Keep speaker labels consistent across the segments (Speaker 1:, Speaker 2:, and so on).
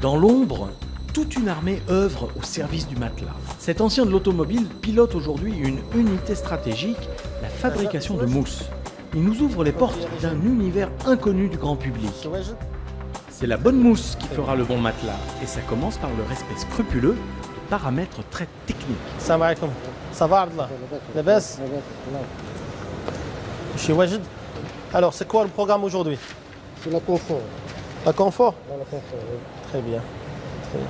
Speaker 1: Dans l'ombre, toute une armée œuvre au service du matelas. Cet ancien de l'automobile pilote aujourd'hui une unité stratégique, la fabrication de mousse. Il nous ouvre les portes d'un univers inconnu du grand public. C'est la bonne mousse qui fera le bon matelas, et ça commence par le respect scrupuleux de paramètres très techniques.
Speaker 2: Salam alaikum. Ça va, Abdallah? Labas? Chez Wajid. Alors, c'est quoi le programme aujourd'hui?
Speaker 3: C'est la confort.
Speaker 2: La confort?
Speaker 3: Dans la confort, oui.
Speaker 2: Très bien. Très bien.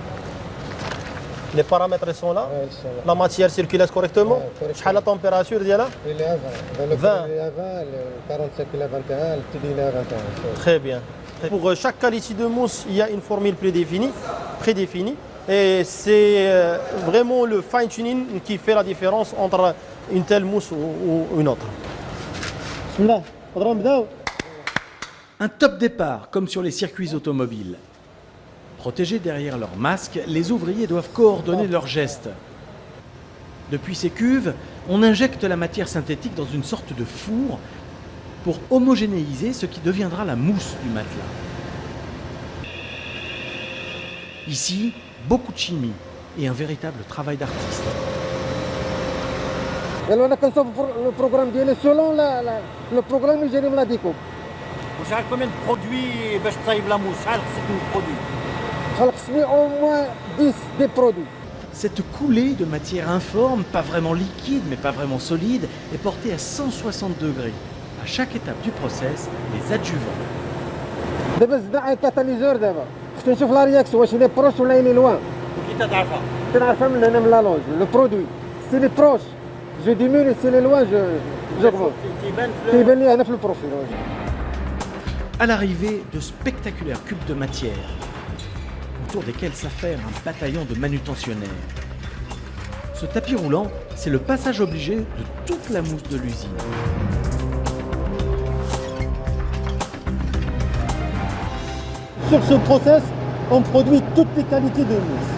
Speaker 2: Les paramètres sont là.
Speaker 3: Ouais, ils sont là.
Speaker 2: La matière circule correctement.
Speaker 3: Ouais, correctement.
Speaker 2: Quelle est la température d'Yala?
Speaker 3: Il est à 20. Dans le
Speaker 2: 20.
Speaker 3: il est à 20, le 45 il est à 21, le TD il est à 21.
Speaker 2: Très bien. Pour chaque qualité de mousse, il y a une formule prédéfinie. Et c'est vraiment le fine-tuning qui fait la différence entre une telle mousse ou une autre. Bismillah. Faudra nbdaw.
Speaker 1: Un top départ, comme sur les circuits automobiles. Protégés derrière leur masque, les ouvriers doivent coordonner leurs gestes. Depuis ces cuves, on injecte la matière synthétique dans une sorte de four pour homogénéiser ce qui deviendra la mousse du matelas. Ici, beaucoup de chimie et un véritable travail d'artiste.
Speaker 3: Alors on a conçu le programme ديالي selon le programme اللي جاني من la découpe.
Speaker 4: وشحال combien de produits باش تصايب لا موس شحال خصك من produits
Speaker 3: خصني au moins 10 des produits.
Speaker 1: Cette coulée de matière informe, pas vraiment liquide mais pas vraiment solide, est portée à 160 degrés. À chaque étape du process, les adjuvants.
Speaker 3: دابا زدنا على الكاتاليزور دابا. خصني نشوف لا رياكسيون واش il est proche ولا il est loin.
Speaker 4: وكي تتعرفها
Speaker 3: كنعرفها من هنا من لا لونج le produit. Si il est proche, je diminue, si il est loin, j'augmente.
Speaker 4: تيبان في
Speaker 3: كيبان لي هنا في البروفيل.
Speaker 1: À l'arrivée, de spectaculaires cubes de matière, autour desquels s'affaire un bataillon de manutentionnaires. Ce tapis roulant, c'est le passage obligé de toute la mousse de l'usine.
Speaker 2: Sur ce process, on produit toutes les qualités de mousse.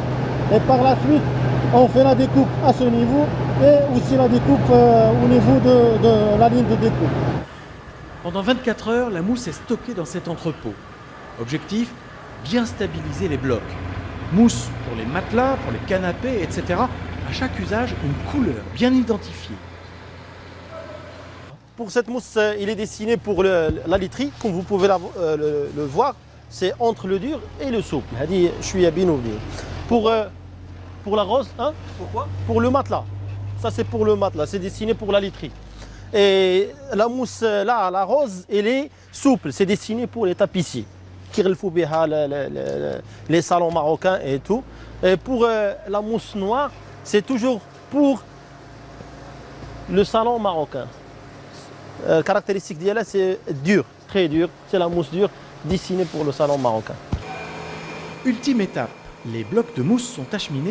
Speaker 2: Et par la suite, on fait la découpe à ce niveau et aussi la découpe au niveau de la ligne de découpe.
Speaker 1: Pendant 24 heures, la mousse est stockée dans cet entrepôt. Objectif, bien stabiliser les blocs. Mousse pour les matelas, pour les canapés, etc. À chaque usage, une couleur bien identifiée.
Speaker 2: Pour cette mousse, il est destiné pour la literie, comme vous pouvez le voir, c'est entre le dur et le souple. Pour la rose, hein?
Speaker 4: Pourquoi?
Speaker 2: Pour le matelas. Ça c'est pour le matelas, c'est destiné pour la literie. Et la mousse là, la rose, elle est souple, c'est destiné pour les tapissiers. Les salons marocains et tout. Et pour la mousse noire, c'est toujours pour le salon marocain. Caractéristique d'elle, c'est dur, très dur. C'est la mousse dure destinée pour le salon marocain.
Speaker 1: Ultime étape, les blocs de mousse sont acheminés